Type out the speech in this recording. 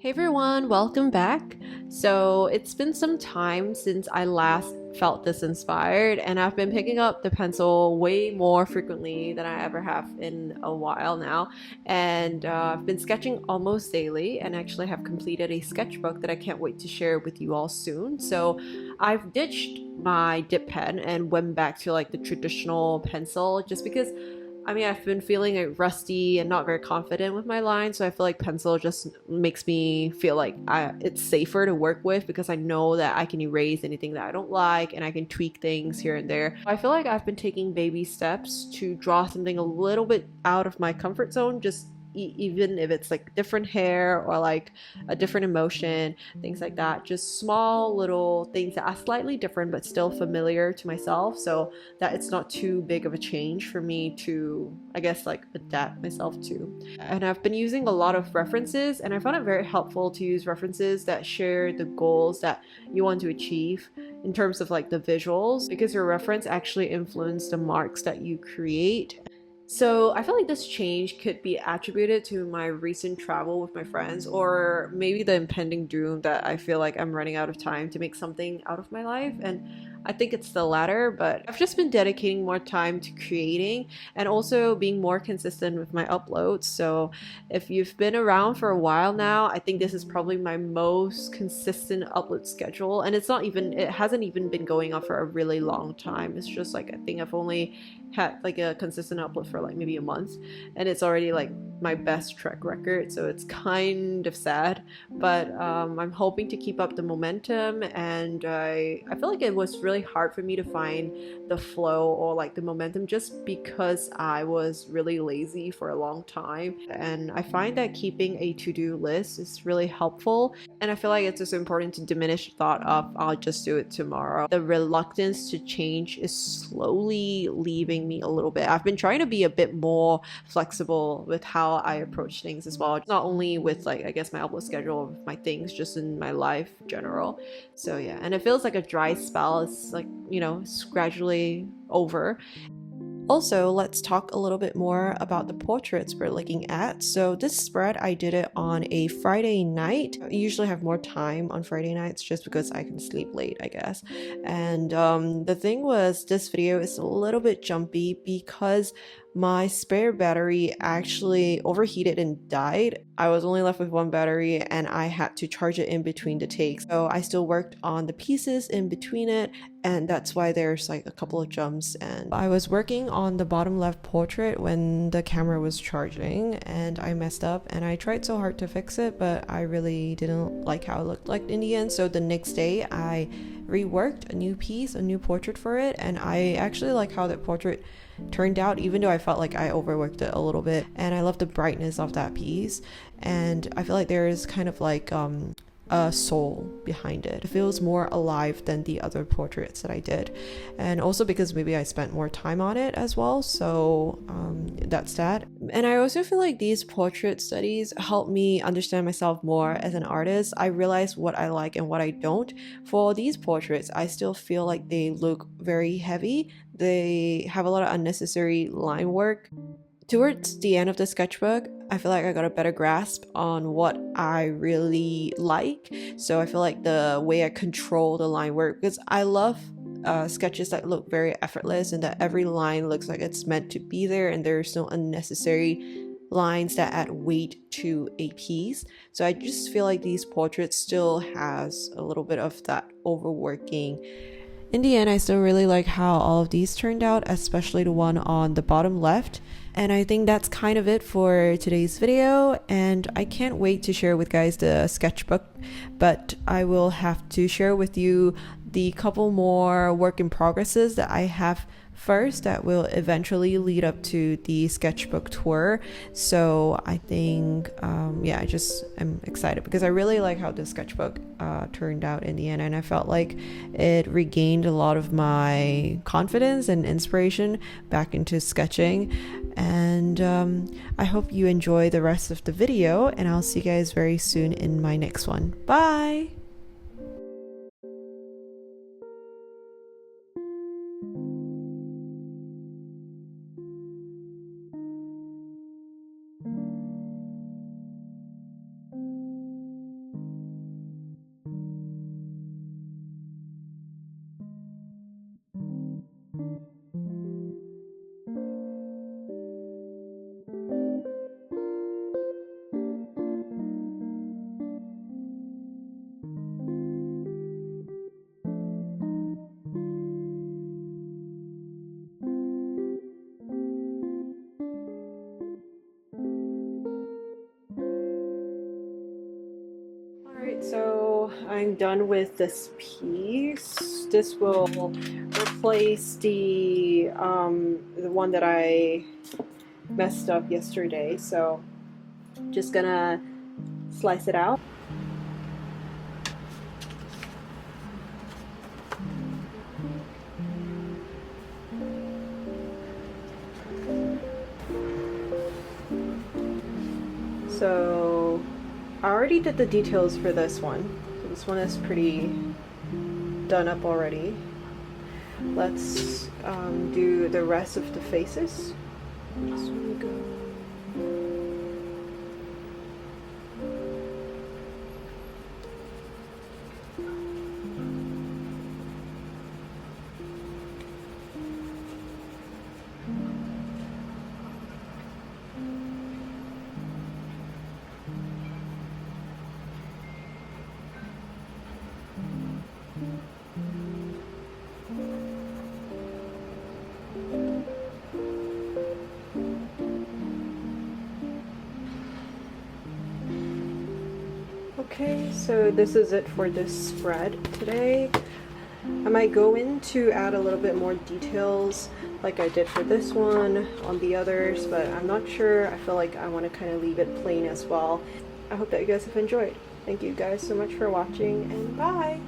Hey everyone, welcome back. So it's been some time since I last felt this inspired, and I've been picking up the pencil way more frequently than I ever have in a while now. And I've been sketching almost daily, and actually have completed a sketchbook that I can't wait to share with you all soon. So I've ditched my dip pen and went back to like the traditional pencil just because I've been feeling like rusty and not very confident with my line, so I feel like pencil just makes me feel like it's safer to work with because I know that I can erase anything that I don't like and I can tweak things here and there. I feel like I've been taking baby steps to draw something a little bit out of my comfort zone, just even if it's like different hair or like a different emotion, things like that. Just small little things that are slightly different but still familiar to myself. So that it's not too big of a change for me to, I guess, like adapt myself to. And I've been using a lot of references, and I found it very helpful to use references that share the goals that you want to achieve in terms of like the visuals, because your reference actually influence the marks that you create. So I feel like this change could be attributed to my recent travel with my friends, or maybe the impending doom that I feel like I'm running out of time to make something out of my life. And I think it's the latter, but I've just been dedicating more time to creating and also being more consistent with my uploads. So if you've been around for a while now, I think this is probably my most consistent upload schedule. And it hasn't even been going on for a really long time. It's just like, I think I've only had like a consistent upload for like maybe a month, and it's already like my best track record, so it's kind of sad. But I'm hoping to keep up the momentum, and I feel like it was really hard for me to find the flow or like the momentum just because I was really lazy for a long time. And I find that keeping a to-do list is really helpful, and I feel like it's just important to diminish the thought of I'll just do it tomorrow. The reluctance to change is slowly leaving me a little bit. I've been trying to be a bit more flexible with how I approach things as well, not only with like I guess my upload schedule of my things, just in my life in general. So yeah, and it feels like a dry spell. It's like, it's gradually over. Also, let's talk a little bit more about the portraits we're looking at. So this spread, I did it on a Friday night. I usually have more time on Friday nights just because I can sleep late, I guess. And the thing was, this video is a little bit jumpy because my spare battery actually overheated and died. I was only left with one battery and I had to charge it in between the takes. So I still worked on the pieces in between it, and that's why there's like a couple of jumps. And I was working on the bottom left portrait when the camera was charging and I messed up, and I tried so hard to fix it, but I really didn't like how it looked like in the end. So the next day I reworked a new piece, a new portrait for it, and I actually like how that portrait turned out, even though I felt like I overworked it a little bit. And I love the brightness of that piece, and I feel like there is kind of like a soul behind it. It feels more alive than the other portraits that I did, and also because maybe I spent more time on it as well. So that's that. And I also feel like these portrait studies help me understand myself more as an artist. I realize what I like and what I don't. For these portraits, I still feel like they look very heavy. They have a lot of unnecessary line work. Towards the end of the sketchbook, I feel like I got a better grasp on what I really like. So I feel like the way I control the line work, because I love sketches that look very effortless and that every line looks like it's meant to be there, and there's no unnecessary lines that add weight to a piece. So I just feel like these portraits still has a little bit of that overworking. In the end, I still really like how all of these turned out, especially the one on the bottom left. And I think that's kind of it for today's video, and I can't wait to share with guys the sketchbook, but I will have to share with you the couple more work in progresses that I have first that will eventually lead up to the sketchbook tour. So I think I just am excited because I really like how the sketchbook turned out in the end, and I felt like it regained a lot of my confidence and inspiration back into sketching. And I hope you enjoy the rest of the video, and I'll see you guys very soon in my next one. Bye! I'm done with this piece. This will replace the one that I messed up yesterday. So just gonna slice it out. So I already did the details for this one. So this one is pretty done up already. Let's do the rest of the faces. Just wanna go. Okay, so this is it for this spread today. I might go in to add a little bit more details like I did for this one on the others, but I'm not sure. I feel like I want to kind of leave it plain as well. I hope that you guys have enjoyed. Thank you guys so much for watching, and bye!